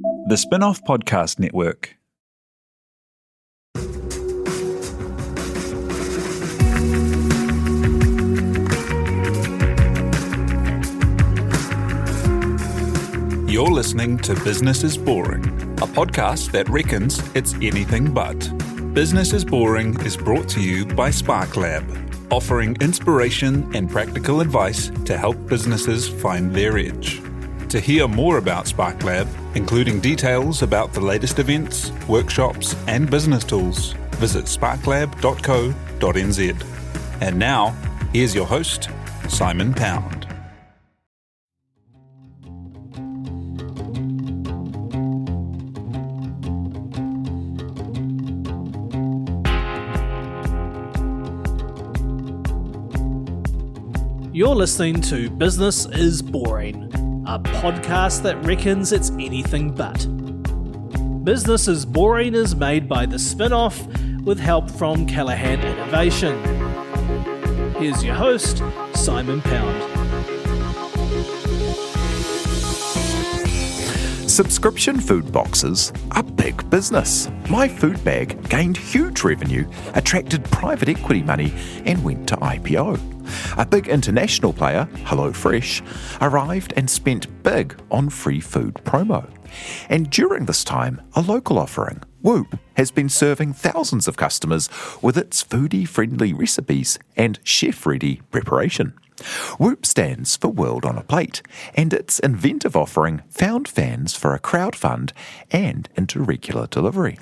The Spinoff Podcast Network. You're listening to Business is Boring, a podcast that reckons it's anything but. Business is Boring is brought to you by SparkLab, offering inspiration and practical advice to help businesses find their edge. To hear more about SparkLab, including details about the latest events, workshops, and business tools, visit sparklab.co.nz. And now, here's your host, Simon Pound. You're listening to Business is Boring, a podcast that reckons it's anything but. Business is Boring is made by the Spinoff with help from Callaghan Innovation. Here's your host, Simon Pound. Subscription food boxes are big business. My food bag gained huge revenue, attracted private equity money, and went to IPO. A big international player, HelloFresh, arrived and spent big on free food promo. And during this time, a local offering, Woop, has been serving thousands of customers with its foodie-friendly recipes and chef-ready preparation. Woop stands for World on a Plate, and its inventive offering found fans for a crowdfund and into regular delivery.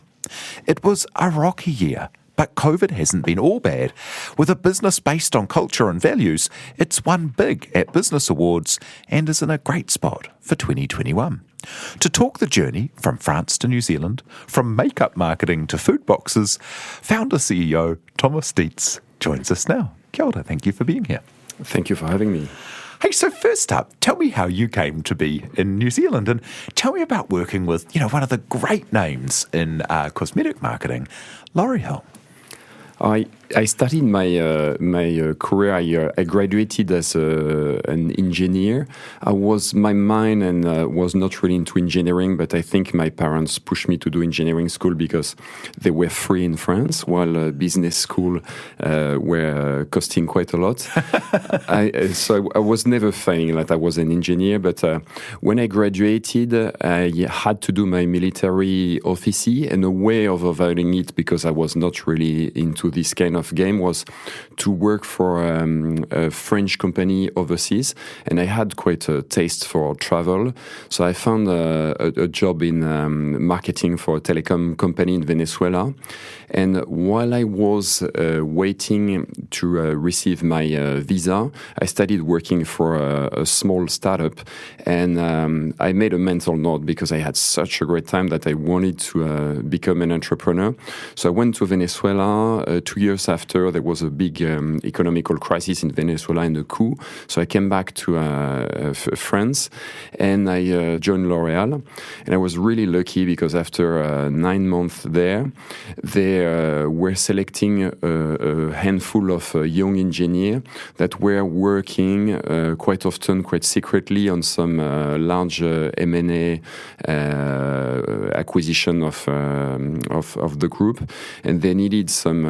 It was a rocky year, but COVID hasn't been all bad. With a business based on culture and values, it's won big at business awards and is in a great spot for 2021. To talk the journey from France to New Zealand, from makeup marketing to food boxes, founder CEO Thomas Dietz joins us now. Kia ora, thank you for being here. Thank you for having me. Hey, so first up, tell me how you came to be in New Zealand, and tell me about working with, one of the great names in cosmetic marketing, L'Oreal. I started my career. I graduated as an engineer. My mind was not really into engineering, but I think my parents pushed me to do engineering school because they were free in France, while business school were costing quite a lot. So I was never feeling like I was an engineer. But when I graduated, I had to do my military office, and a way of avoiding it, because I was not really into this kind of game, was to work for a French company overseas, and I had quite a taste for travel, so I found a job in marketing for a telecom company in Venezuela. And while I was waiting to receive my visa, I started working for a small startup, and I made a mental note because I had such a great time that I wanted to become an entrepreneur. So I went to Venezuela. 2 years after, there was a big economical crisis in Venezuela and a coup. So I came back to France, and I joined L'Oreal. And I was really lucky because after 9 months there, they were selecting a handful of young engineers that were working quite often, quite secretly, on some large M&A acquisition of the group, and they needed some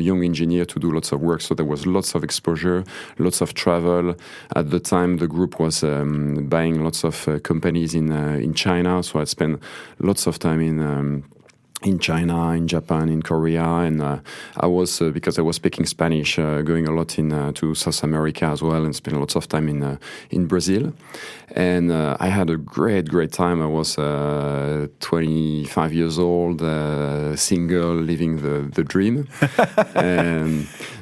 young engineer to do lots of work. So there was lots of exposure, lots of travel. At the time, the group was buying lots of companies in China. So I spent lots of time in China, in Japan, in Korea, and I was, because I was speaking Spanish, going a lot to South America as well, and spent lots of time in Brazil. And I had a great time. I was 25 years old, single, living the dream.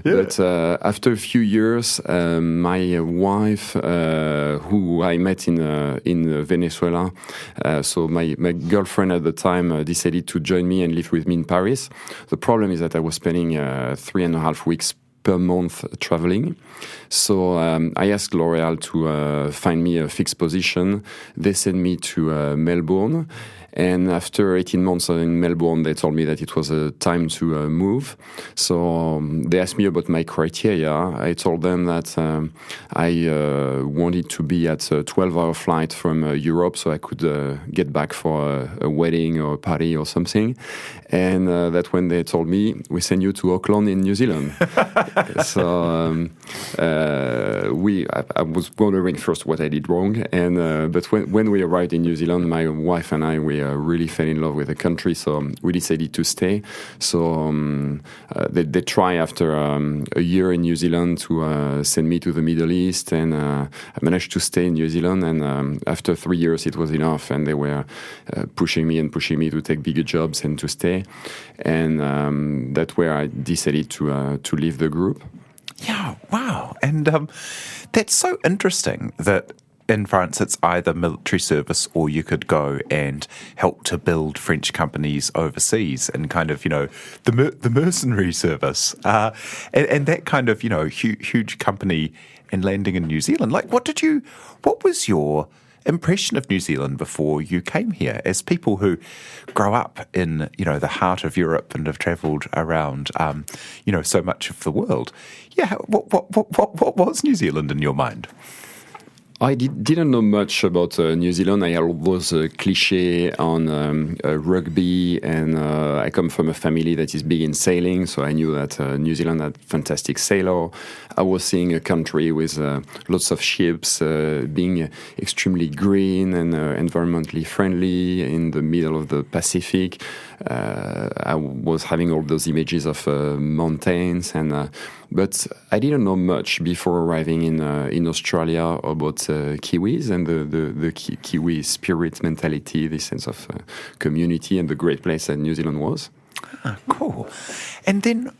But after a few years, my wife, who I met in Venezuela, so my girlfriend at the time decided to join me and live with me in Paris. The problem is that I was spending 3.5 weeks per month traveling. So I asked L'Oreal to find me a fixed position. They sent me to Melbourne. And after 18 months in Melbourne, they told me that it was time to move. So they asked me about my criteria. I told them that I wanted to be at a 12-hour flight from Europe so I could get back for a wedding or a party or something. And that when they told me, we send you to Auckland in New Zealand. So I was wondering first what I did wrong. And but when we arrived in New Zealand, my wife and I, we really fell in love with the country. So we decided to stay. So they try after a year in New Zealand to send me to the Middle East. And I managed to stay in New Zealand. And after 3 years, it was enough. And they were pushing me to take bigger jobs and to stay. And that's where I decided to leave the group. Yeah, wow. And that's so interesting that in France it's either military service or you could go and help to build French companies overseas and kind of, the mercenary service. And that kind of, huge company and landing in New Zealand. Like, what was your impression of New Zealand before you came here, as people who grow up in the heart of Europe and have travelled around so much of the world? Yeah, what was New Zealand in your mind? I didn't know much about New Zealand. I was cliché on rugby, and I come from a family that is big in sailing, so I knew that New Zealand had fantastic sailor. I was seeing a country with lots of ships, being extremely green and environmentally friendly in the middle of the Pacific. I was having all those images of mountains, but I didn't know much before arriving in Australia about Kiwis and the Kiwi spirit mentality, this sense of community, and the great place that New Zealand was. Ah, cool. And then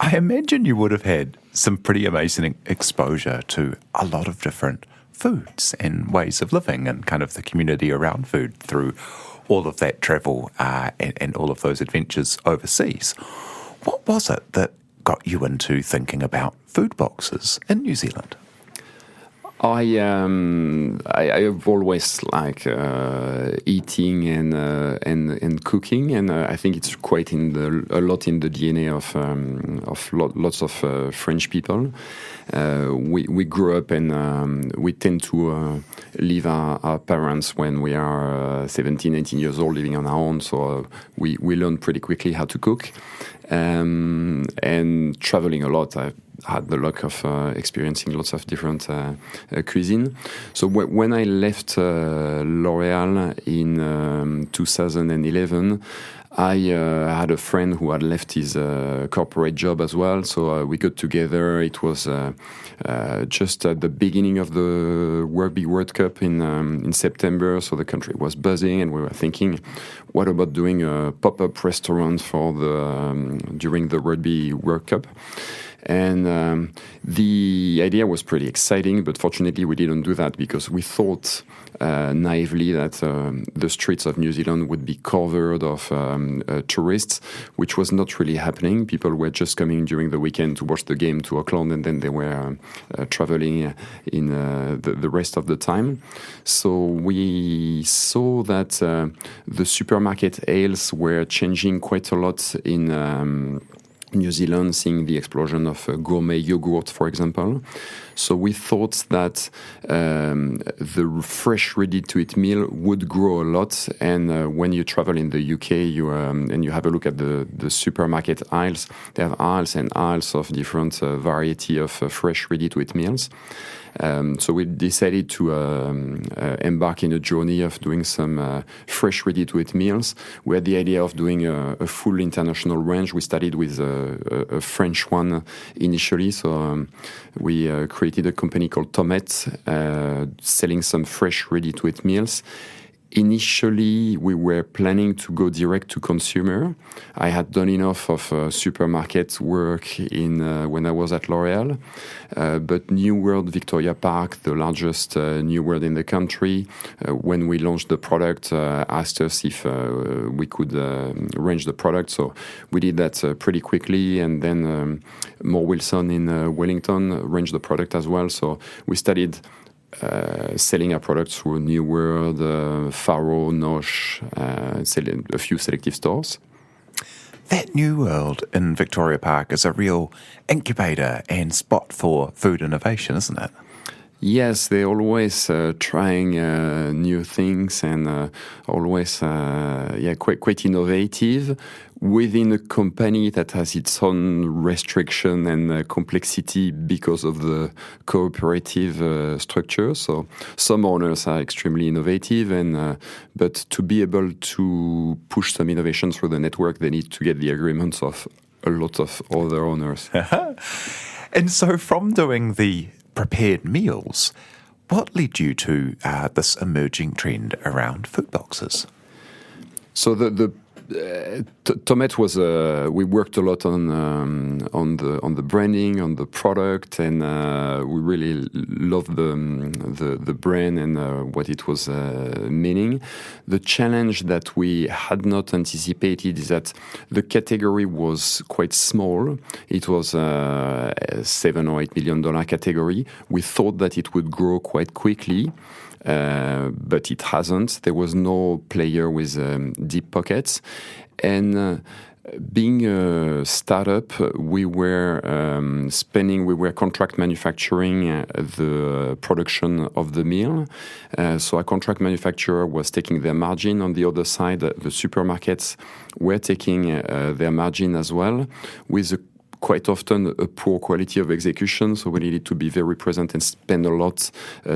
I imagine you would have had some pretty amazing exposure to a lot of different foods and ways of living and kind of the community around food through all of that travel and all of those adventures overseas. What was it that got you into thinking about food boxes in New Zealand? I have always liked eating and cooking, and I think it's quite a lot in the DNA of lots of French people. We grew up and we tend to leave our parents when we are 17, 18 years old, living on our own. So we learn pretty quickly how to cook, and traveling a lot. I had the luck of experiencing lots of different cuisine. So when I left L'Oréal in 2011, I had a friend who had left his corporate job as well, so we got together. It was just at the beginning of the Rugby World Cup in September, so the country was buzzing, and we were thinking, what about doing a pop-up restaurant for during the Rugby World Cup? And the idea was pretty exciting, but fortunately we didn't do that because we thought naively that the streets of New Zealand would be covered of tourists, which was not really happening. People were just coming during the weekend to watch the game to Auckland, and then they were traveling in the rest of the time. So we saw that the supermarket aisles were changing quite a lot in New Zealand, seeing the explosion of gourmet yogurt, for example. So we thought that the fresh, ready-to-eat meal would grow a lot. And when you travel in the UK and you have a look at the supermarket aisles, they have aisles and aisles of different variety of fresh, ready-to-eat meals. So we decided to embark in a journey of doing some fresh, ready-to-eat meals. We had the idea of doing a full international range. We started with a French one initially. So we created a company called Dietz, selling some fresh, ready-to-eat meals. Initially, we were planning to go direct to consumer. I had done enough of supermarket work when I was at L'Oréal. But New World Victoria Park, the largest New World in the country, when we launched the product, asked us if we could range the product. So we did that pretty quickly. And then More Wilson in Wellington ranged the product as well. So we started selling our products through New World, Faro, Nosh, a few selective stores. That New World in Victoria Park is a real incubator and spot for food innovation, isn't it? Yes, they're always trying new things and always quite innovative within a company that has its own restriction and complexity because of the cooperative structure. So some owners are extremely innovative, and but to be able to push some innovation through the network, they need to get the agreements of a lot of other owners. And so from doing the prepared meals, what led you to this emerging trend around food boxes? So Tomet was we worked a lot on the branding, on the product, and we really loved the brand and what it was meaning. The challenge that we had not anticipated is that the category was quite small. It was a $7 or $8 million category. We thought that it would grow quite quickly. But it hasn't. There was no player with deep pockets. And being a startup, we were contract manufacturing the production of the meal. So a contract manufacturer was taking their margin. On the other side, the supermarkets were taking their margin as well, with quite often a poor quality of execution, so we needed to be very present and spend a lot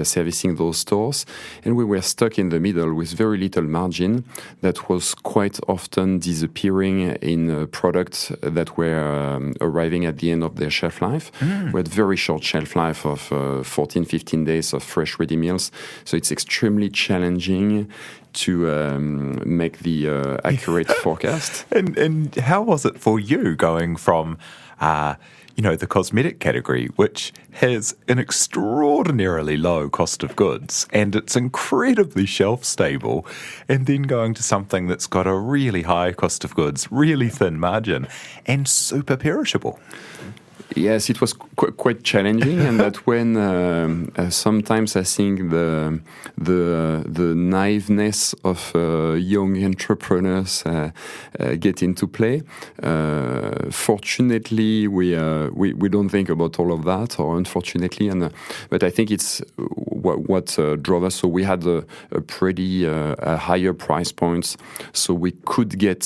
servicing those stores. And we were stuck in the middle with very little margin that was quite often disappearing in products that were arriving at the end of their shelf life. We had very short shelf life of 14, 15 days of fresh ready meals. So it's extremely challenging to make the accurate forecast. And how was it for you going from the cosmetic category, which has an extraordinarily low cost of goods and it's incredibly shelf stable, and then going to something that's got a really high cost of goods, really thin margin, and super perishable? Yes, it was quite challenging, and that when sometimes I think the naiveness of young entrepreneurs get into play. Fortunately, we don't think about all of that, or unfortunately, but I think it's what drove us. So we had a pretty higher price points, so we could get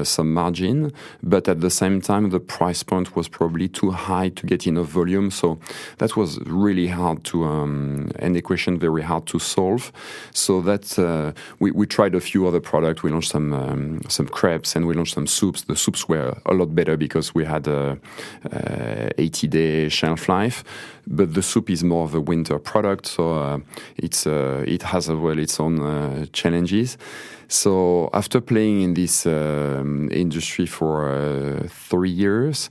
some margin, but at the same time, the price point was probably too high to get enough volume. So that was really hard to an equation very hard to solve. So that we tried a few other products. We launched some crepes, and we launched some soups. The soups were a lot better because we had a 80-day shelf life. But the soup is more of a winter product, so it has as well its own challenges. So after playing in this industry for 3 years,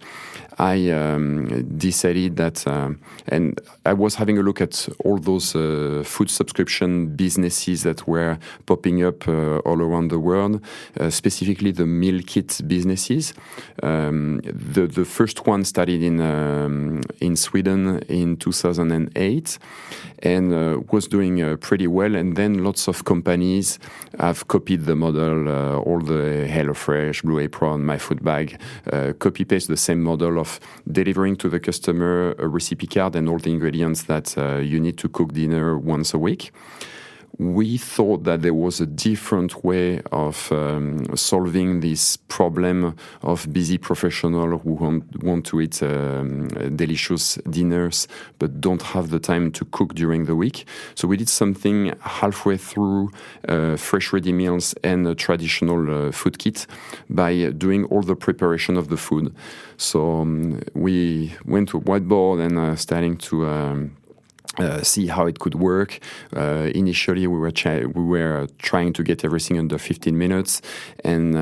I decided that, and I was having a look at all those food subscription businesses that were popping up all around the world, specifically the meal kit businesses. The first one started in Sweden in 2008 and was doing pretty well. And then lots of companies have copied the model, all the HelloFresh, Blue Apron, MyFoodBag, copy-paste the same model of delivering to the customer a recipe card and all the ingredients that you need to cook dinner once a week. We thought that there was a different way of solving this problem of busy professionals who want to eat delicious dinners but don't have the time to cook during the week. So we did something halfway through fresh ready meals and a traditional food kit by doing all the preparation of the food. So we went to a whiteboard and starting to see how it could work. Initially, we were trying to get everything under 15 minutes, and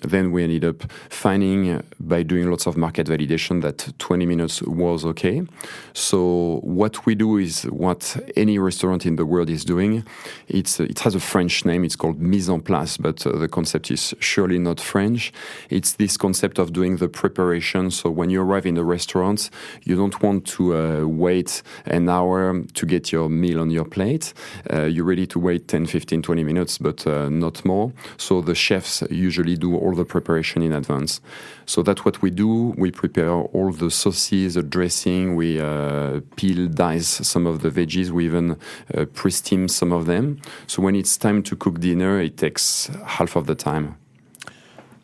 then we ended up finding, by doing lots of market validation, that 20 minutes was okay. So what we do is what any restaurant in the world is doing. It has a French name. It's called mise en place, but the concept is surely not French. It's this concept of doing the preparation. So when you arrive in a restaurant, you don't want to wait an hour somewhere to get your meal on your plate. You're ready to wait 10, 15, 20 minutes, but not more. So the chefs usually do all the preparation in advance. So that's what we do. We prepare all the sauces, the dressing. We peel, dice some of the veggies. We even pre-steam some of them. So when it's time to cook dinner, it takes half of the time.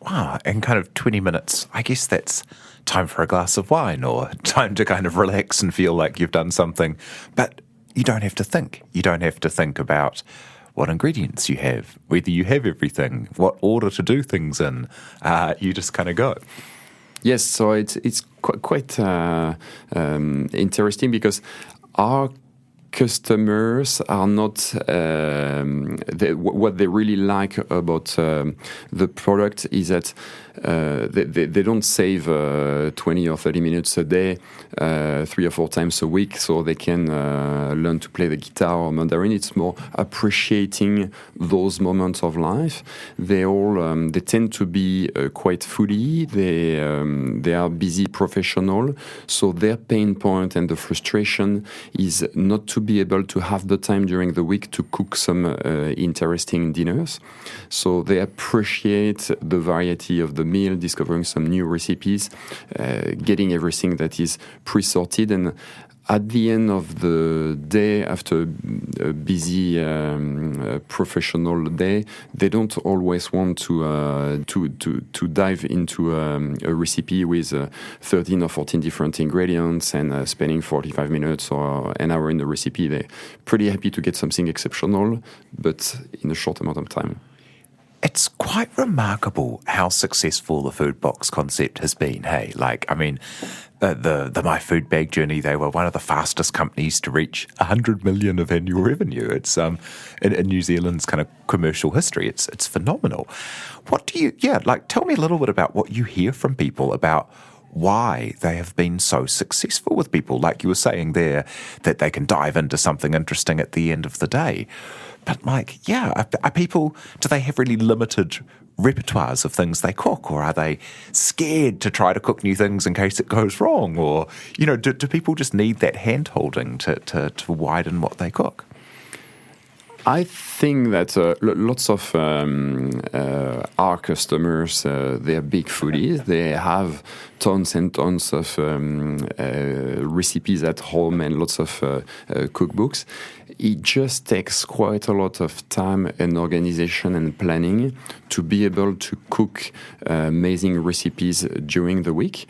Wow, and kind of 20 minutes, I guess that's time for a glass of wine or time to kind of relax and feel like you've done something. But you don't have to think. You don't have to think about what ingredients you have, whether you have everything, what order to do things in. You just kind of go. Yes, so it's quite interesting because our customers are not what they really like about the product is that they don't save 20 or 30 minutes a day 3 or 4 times a week so they can learn to play the guitar or mandarin. It's more appreciating those moments of life. They tend to be quite foodie. They are busy professional, so their pain point and the frustration is not to be able to have the time during the week to cook some interesting dinners. So they appreciate the variety of the meal, discovering some new recipes, getting everything that is pre-sorted. And at the end of the day, after a busy professional day, they don't always want to dive into a recipe with 13 or 14 different ingredients and spending 45 minutes or an hour in the recipe. They're pretty happy to get something exceptional, but in a short amount of time. It's quite remarkable how successful the food box concept has been, hey? Like, I mean, the My Food Bag journey, they were one of the fastest companies to reach 100 million of annual revenue. It's in New Zealand's kind of commercial history. It's phenomenal. Tell me a little bit about what you hear from people about why they have been so successful with people. Like you were saying there, that they can dive into something interesting at the end of the day. But are people, do they have really limited repertoires of things they cook, or are they scared to try to cook new things in case it goes wrong? Or, do people just need that hand-holding to widen what they cook? I think that lots of our customers, they're big foodies. They have tons and tons of recipes at home and lots of cookbooks. It just takes quite a lot of time and organization and planning to be able to cook amazing recipes during the week.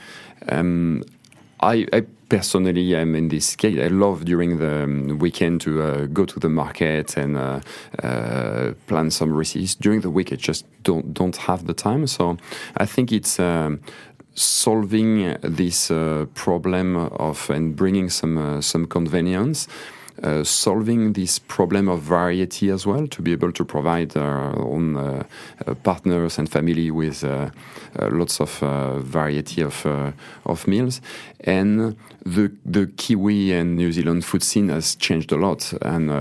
I personally am in this case. I love during the weekend to go to the market and plan some recipes. During the week, I just don't have the time. So I think it's solving this problem and bringing some convenience. Solving this problem of variety as well, to be able to provide our own partners and family with lots of variety of meals. And the Kiwi and New Zealand food scene has changed a lot, and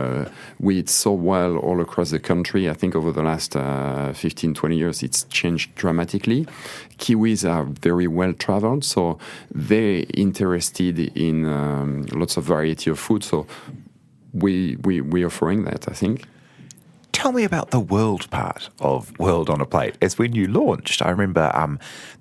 we eat so well all across the country. I think over the last 15, 20 years, it's changed dramatically. Kiwis are very well traveled, so they're interested in lots of variety of food. So we're offering that, I think. Tell me about the world part of World on a Plate. As when you launched, I remember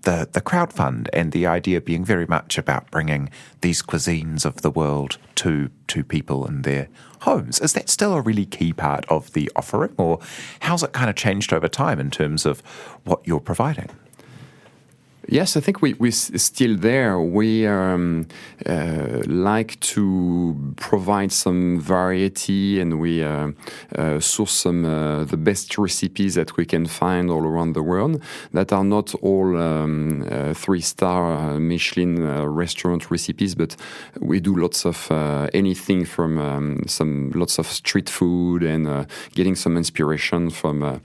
the crowdfund and the idea being very much about bringing these cuisines of the world to people in their homes. Is that still a really key part of the offering, or how's it kind of changed over time in terms of what you're providing? Yes, I think we're still there. We like to provide some variety, and we source some the best recipes that we can find all around the world that are not all 3-star Michelin restaurant recipes, but we do lots of anything from lots of street food and getting some inspiration from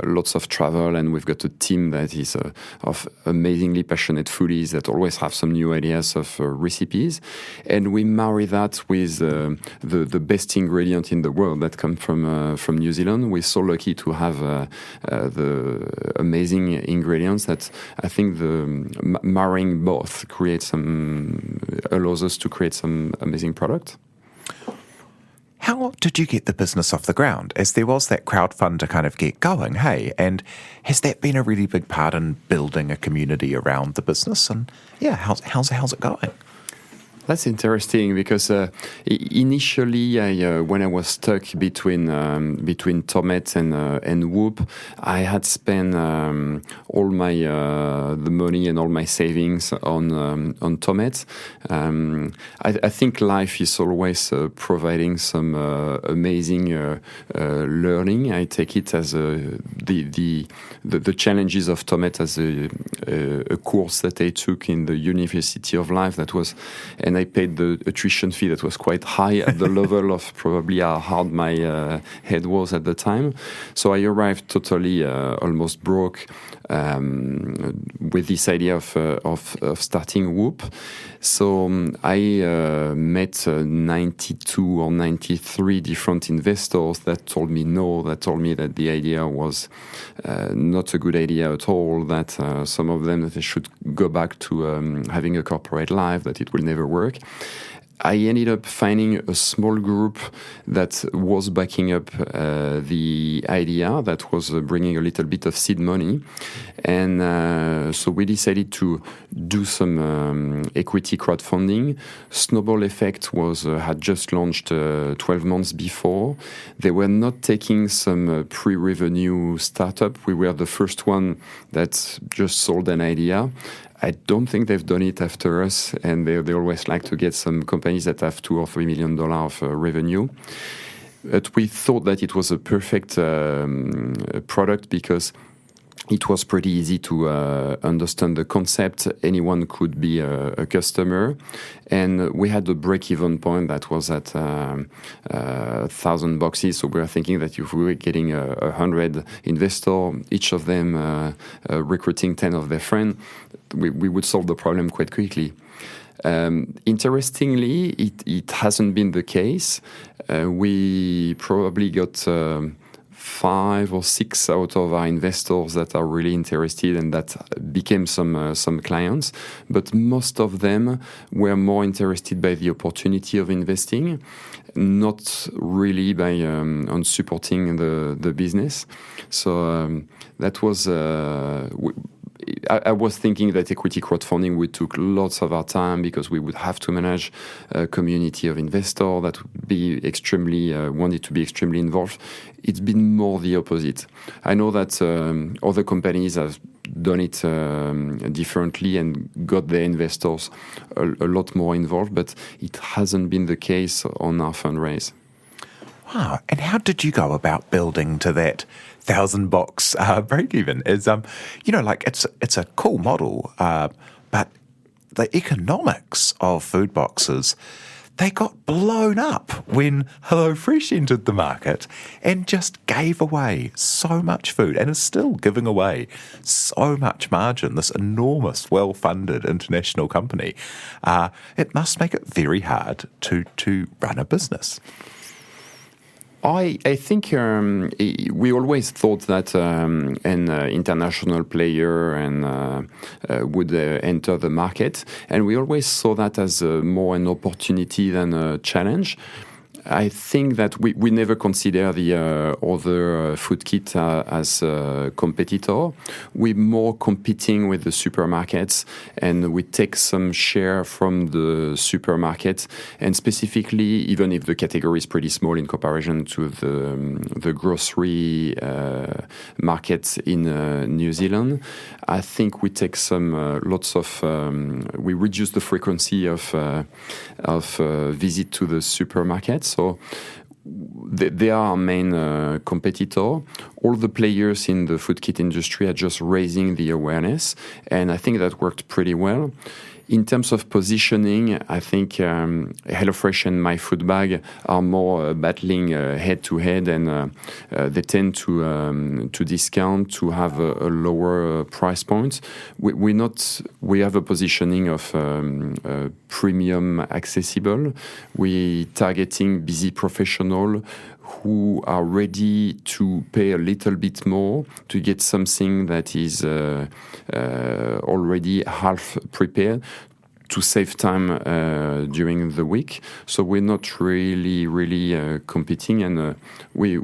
lots of travel. And we've got a team that is of amazing passionate foodies that always have some new ideas of recipes, and we marry that with the best ingredient in the world that come from New Zealand. We're so lucky to have the amazing ingredients that I think the marrying both allows us to create some amazing product. How did you get the business off the ground? As there was that crowdfund to kind of get going, hey? And has that been a really big part in building a community around the business? And yeah, how's it going? That's interesting because initially, when I was stuck between Tomet and Woop, I had spent all my the money and all my savings on Tomet. I think life is always providing some amazing learning. I take it as the challenges of Tomet as a course that I took in the University of Life. That was, and I paid the tuition fee that was quite high at the level of probably how hard my head was at the time. So I arrived totally almost broke with this idea of starting Woop. So I met 92 or 93 different investors that told me no, that told me that the idea was not a good idea at all, that some of them that they should go back to having a corporate life, that it will never work. I ended up finding a small group that was backing up the idea, that was bringing a little bit of seed money. And so we decided to do some equity crowdfunding. Snowball Effect had just launched 12 months before. They were not taking some pre-revenue startup. We were the first one that just sold an idea. I don't think they've done it after us, and they always like to get some companies that have $2 or $3 million of revenue. But we thought that it was a perfect product because it was pretty easy to understand the concept. Anyone could be a customer. And we had a break-even point that was at 1,000 boxes. So we were thinking that if we were getting 100 investors, each of them recruiting 10 of their friends, we would solve the problem quite quickly. Interestingly, it hasn't been the case. We probably got 5 or 6 out of our investors that are really interested and that became some clients. But most of them were more interested by the opportunity of investing, not really by on supporting the business. So that was... I was thinking that equity crowdfunding would take lots of our time because we would have to manage a community of investors that would be wanted to be extremely involved. It's been more the opposite. I know that other companies have done it differently and got their investors a lot more involved, but it hasn't been the case on our fundraise. Wow. And how did you go about building to that 1,000-box break even? It's a cool model, but the economics of food boxes, they got blown up when HelloFresh entered the market and just gave away so much food and is still giving away so much margin, this enormous, well-funded international company. It must make it very hard to run a business. I think we always thought that an international player would enter the market, and we always saw that as more an opportunity than a challenge. I think that we never consider the other food kit as a competitor. We're more competing with the supermarkets, and we take some share from the supermarket. And specifically, even if the category is pretty small in comparison to the grocery market in New Zealand, I think we take we reduce the frequency of visit to the supermarket. So they are our main competitor. All the players in the food kit industry are just raising the awareness, and I think that worked pretty well. In terms of positioning, I think HelloFresh and MyFoodBag are more battling head-to-head, and they tend to discount, to have a lower price point. We have a positioning of premium accessible. We targeting busy professional who are ready to pay a little bit more to get something that is already half prepared. to save time during the week. So we're not really competing, and we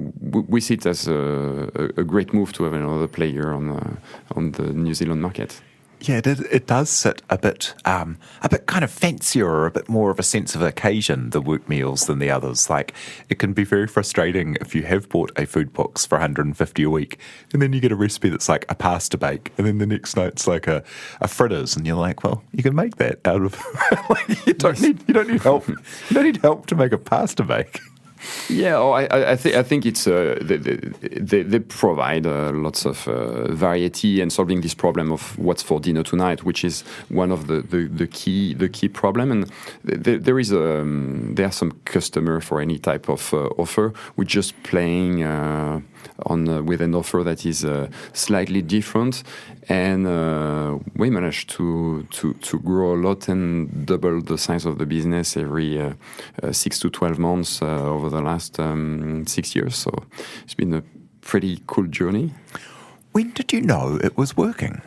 see it as a great move to have another player on the New Zealand market. Yeah, it does sit a bit kind of fancier, or a bit more of a sense of occasion, the Woop meals, than the others. Like, it can be very frustrating if you have bought a food box for $150 a week, and then you get a recipe that's like a pasta bake, and then the next night it's like a fritters, and you're like, well, you can make that out of like, you don't need help. You don't need help to make a pasta bake. Yeah, I think it's they provide lots of variety and solving this problem of what's for dinner tonight, which is one of the key problem. And there are some customer for any type of offer. We're just playing with an offer that is slightly different, and we managed to grow a lot and double the size of the business every 6 to 12 months over the last 6 years. So it's been a pretty cool journey. When did you know it was working?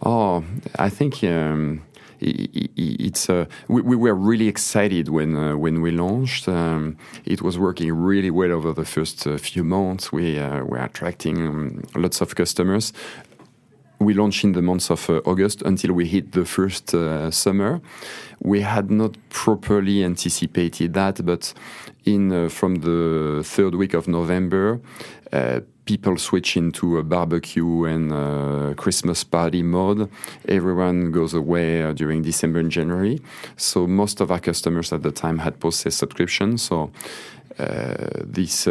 Oh, I think we were really excited when we launched. It was working really well over the first few months. We were attracting lots of customers. We launched in the month of August until we hit the first summer. We had not properly anticipated that, but from the third week of November, people switch into a barbecue and Christmas party mode. Everyone goes away during December and January. So most of our customers at the time had post-sale subscription. So this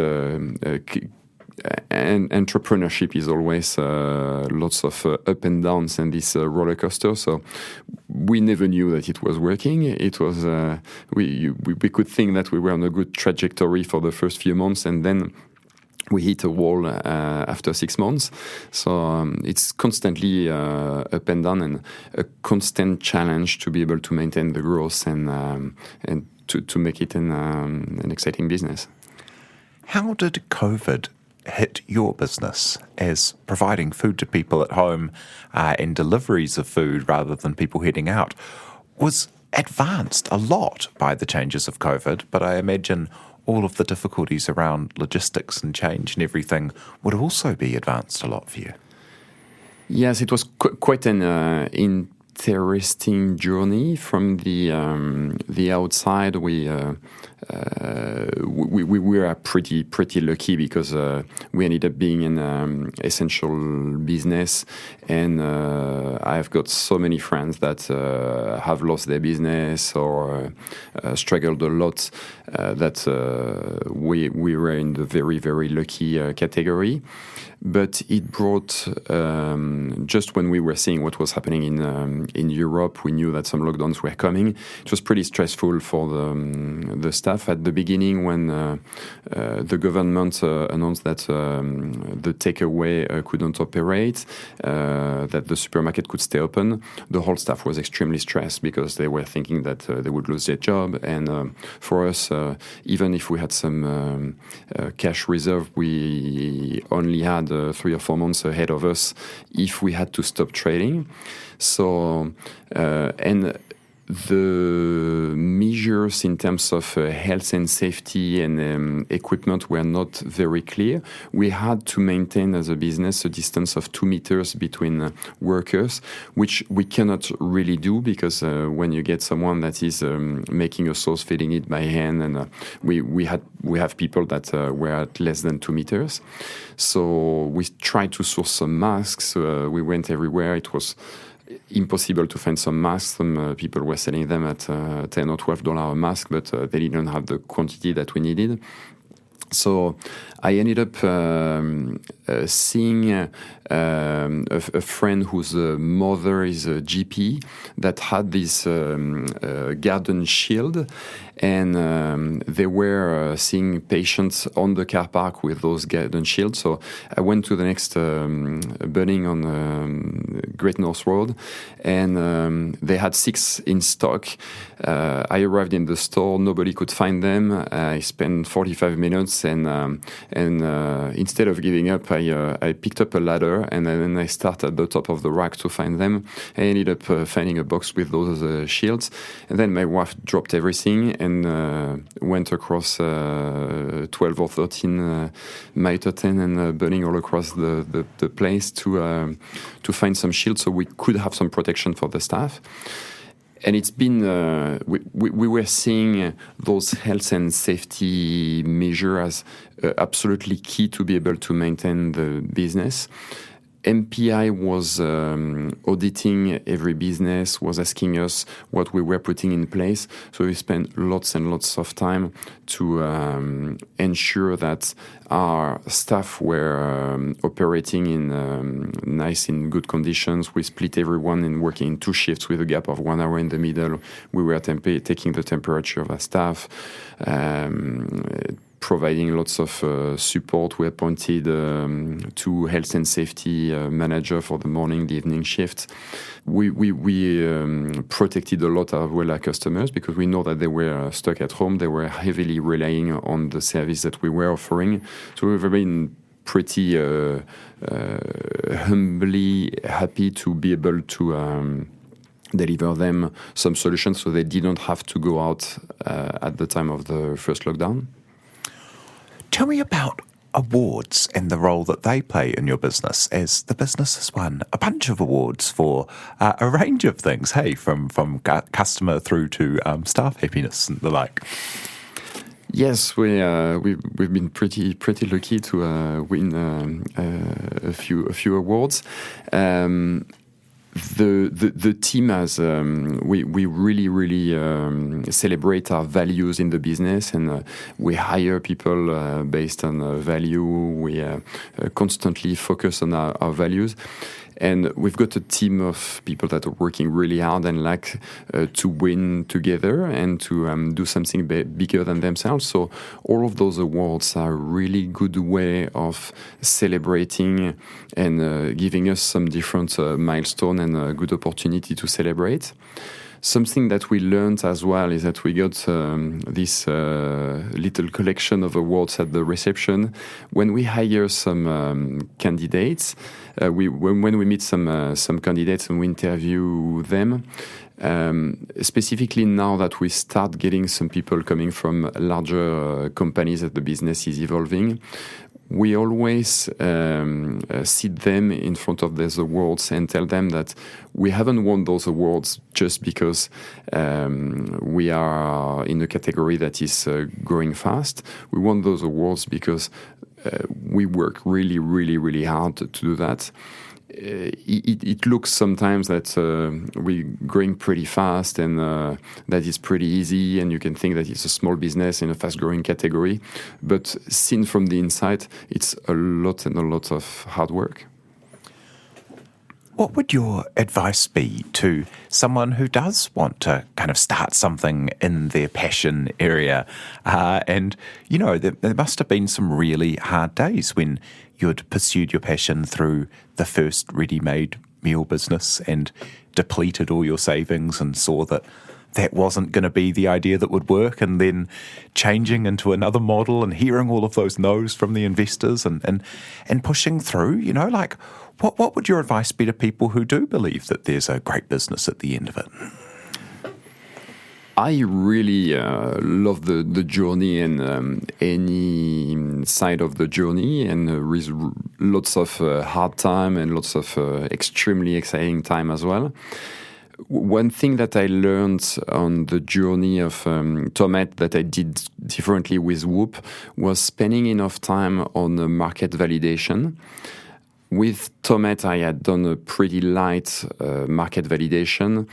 and entrepreneurship is always lots of up and downs and this roller coaster. So we never knew that it was working. It was we could think that we were on a good trajectory for the first few months, and then we hit a wall after 6 months. So it's constantly up and down, and a constant challenge to be able to maintain the growth and to make it an exciting business. How did COVID hit your business as providing food to people at home and deliveries of food rather than people heading out was advanced a lot by the changes of COVID, but I imagine all of the difficulties around logistics and change and everything would also be advanced a lot for you. Yes, it was quite an interesting journey from the outside. We were pretty lucky because we ended up being an essential business, and I've got so many friends that have lost their business or struggled a lot that we were in the very lucky category. But it brought, just when we were seeing what was happening in Europe, we knew that some lockdowns were coming. It was pretty stressful for the staff at the beginning when the government announced that the takeaway couldn't operate, that the supermarket could stay open. The whole staff was extremely stressed because they were thinking that they would lose their job. And for us, even if we had some cash reserve, we only had 3 or 4 months ahead of us if we had to stop trading. So, and the measures in terms of health and safety and equipment were not very clear. We had to maintain as a business a distance of 2 meters between workers, which we cannot really do because when you get someone that is making a sauce, feeding it by hand, and we have people that were at less than 2 meters. So we tried to source some masks. We went everywhere. It was impossible to find some masks. Some people were selling them at $10 or $12 a mask, but they didn't have the quantity that we needed. So I ended up seeing a friend whose mother is a GP that had this garden shield, and they were seeing patients on the car park with those garden shields. So I went to the next burning on Great North Road, and they had 6 in stock. I arrived in the store, nobody could find them. I spent 45 minutes, and instead of giving up, I picked up a ladder, and then I started at the top of the rack to find them. I ended up finding a box with those shields, and then my wife dropped everything and went across 12 or 13 Mitre 10 and burning all across the place to find some shields so we could have some protection for the staff. And it's been, we were seeing those health and safety measures as absolutely key to be able to maintain the business. MPI was auditing every business, was asking us what we were putting in place. So we spent lots and lots of time to ensure that our staff were operating in nice, in good conditions. We split everyone in working in 2 shifts with a gap of 1 hour in the middle. We were taking the temperature of our staff, providing lots of support. We appointed 2 health and safety manager for the morning, the evening shift. We protected a lot as well our customers because we know that they were stuck at home. They were heavily relying on the service that we were offering. So we've been pretty humbly happy to be able to deliver them some solutions so they didn't have to go out at the time of the first lockdown. Tell me about awards and the role that they play in your business, as the business has won a bunch of awards for a range of things, hey, from customer through to staff happiness and the like. Yes, we've been pretty lucky to win a few awards. The team has we really celebrate our values in the business, and we hire people based on value. We constantly focus on our values. And we've got a team of people that are working really hard and like to win together and to do something bigger than themselves. So all of those awards are a really good way of celebrating and giving us some different milestone and a good opportunity to celebrate. Something that we learned as well is that we got this little collection of awards at the reception. When we hire some candidates, when we meet some candidates and we interview them, specifically now that we start getting some people coming from larger companies that the business is evolving, we always sit them in front of those awards and tell them that we haven't won those awards just because we are in a category that is growing fast. We won those awards because we work really, really, really hard to do that. It looks sometimes that we're growing pretty fast and that is pretty easy, and you can think that it's a small business in a fast-growing category. But seen from the inside, it's a lot and a lot of hard work. What would your advice be to someone who does want to kind of start something in their passion area? And, you know, there must have been some really hard days when you'd pursued your passion through the first ready-made meal business and depleted all your savings and saw that wasn't going to be the idea that would work, and then changing into another model and hearing all of those no's from the investors and pushing through, you know, like what would your advice be to people who do believe that there's a great business at the end of it? I really love the journey and any side of the journey, and with lots of hard time and lots of extremely exciting time as well. One thing that I learned on the journey of Tomat that I did differently with Woop was spending enough time on market validation. With Tomet, I had done a pretty light market validation,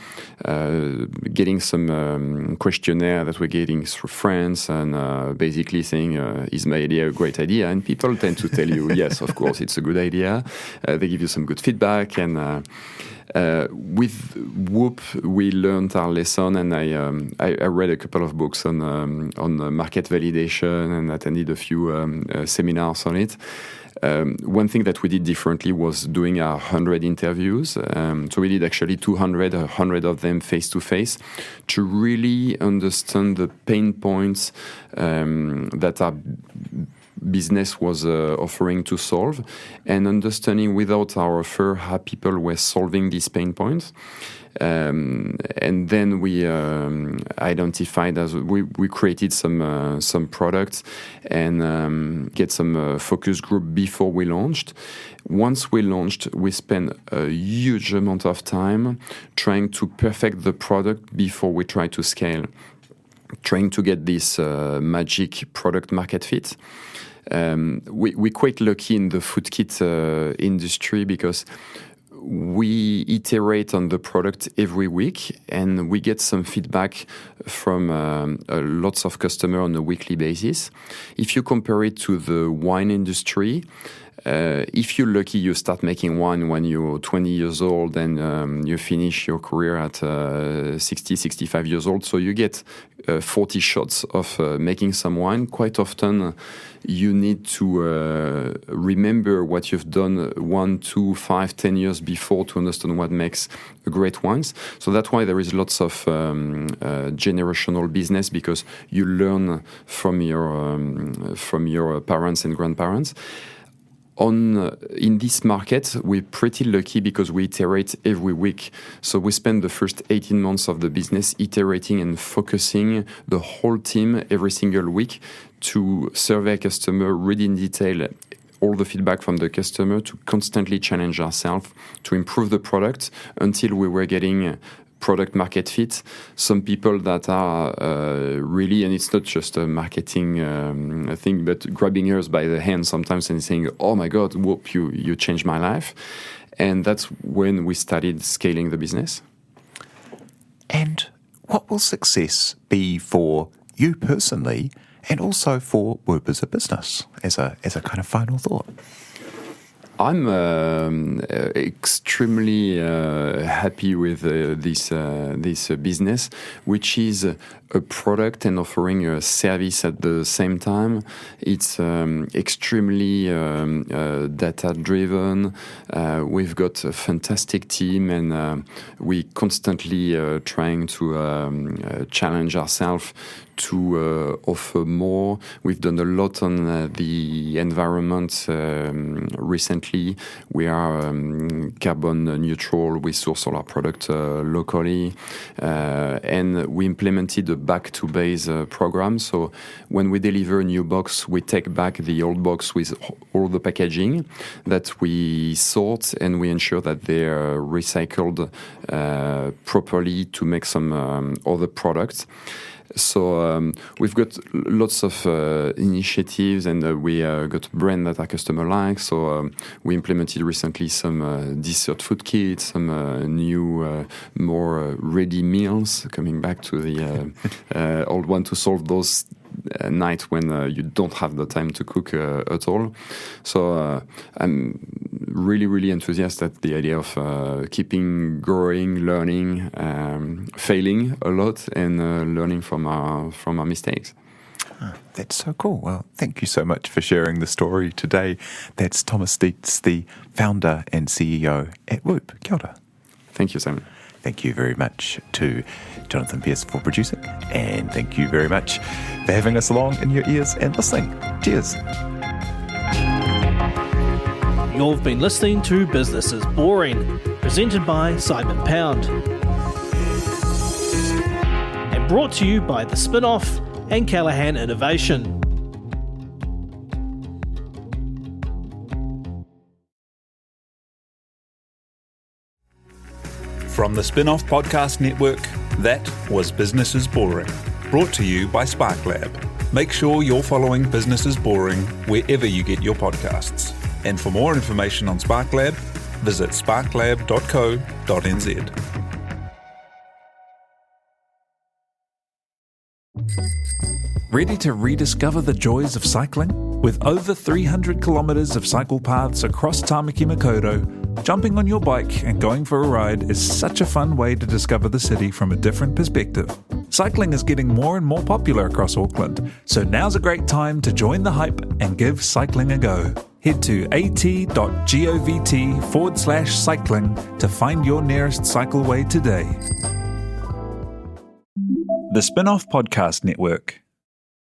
getting some questionnaire that we're getting through friends, and basically saying, is my idea a great idea? And people tend to tell you, yes, of course, it's a good idea. They give you some good feedback, and with Woop, we learned our lesson, and I read a couple of books on market validation and attended a few seminars on it. One thing that we did differently was doing our 100 interviews. So we did actually 100 of them face-to-face to really understand the pain points that our business was offering to solve, and understanding without our offer how people were solving these pain points. And then we identified as we created some products and get some focus group before we launched. Once we launched, we spent a huge amount of time trying to perfect the product before we try to scale, trying to get this magic product market fit. We're quite lucky in the food kit industry because we iterate on the product every week, and we get some feedback from lots of customers on a weekly basis. If you compare it to the wine industry, if you're lucky, you start making wine when you're 20 years old, and you finish your career at 60, 65 years old. So you get 40 shots of making some wine. Quite often, you need to remember what you've done 1, 2, 5, 10 years before to understand what makes great wines. So that's why there is lots of generational business, because you learn from your parents and grandparents. In this market, we're pretty lucky because we iterate every week. So we spend the first 18 months of the business iterating and focusing the whole team every single week to survey customer, read in detail all the feedback from the customer, to constantly challenge ourselves to improve the product until we were getting product market fit. Some people that are really, and it's not just a marketing thing, but grabbing us by the hand sometimes and saying, oh my God, Whoop, you changed my life. And that's when we started scaling the business. And what will success be for you personally, and also for Woop as a business, as a kind of final thought? I'm extremely happy with this business, which is a product and offering a service at the same time. It's extremely data-driven. We've got a fantastic team, and we constantly trying to challenge ourselves to offer more. We've done a lot on the environment recently. We are carbon neutral. We source all our product locally, and we implemented a back to base program. So when we deliver a new box, we take back the old box with all the packaging that we sort, and we ensure that they are recycled properly to make some other products. So we've got lots of initiatives, and we got brand that our customer likes. So we implemented recently some dessert food kits, some new, more ready meals, coming back to the old one to solve those night when you don't have the time to cook at all. So I'm really, really enthusiastic at the idea of keeping growing, learning, failing a lot, and learning from our mistakes. That's so cool. Well, thank you so much for sharing the story today. That's Thomas Dietz, the founder and CEO at Woop. Kia ora. Thank you, Simon. Thank you very much to Jonathan Pierce for producing, and thank you very much for having us along in your ears and listening. Cheers. You've been listening to Business is Boring, presented by Simon Pound, and brought to you by the Spinoff and Callaghan Innovation. From the Spinoff Podcast Network, that was Business is Boring, brought to you by SparkLab. Make sure you're following Business is Boring wherever you get your podcasts. And for more information on SparkLab, visit sparklab.co.nz. Ready to rediscover the joys of cycling? With over 300 kilometres of cycle paths across Tāmaki Makaurau, jumping on your bike and going for a ride is such a fun way to discover the city from a different perspective. Cycling is getting more and more popular across Auckland, so now's a great time to join the hype and give cycling a go. Head to at.govt/cycling to find your nearest cycleway today. The Spinoff Podcast Network.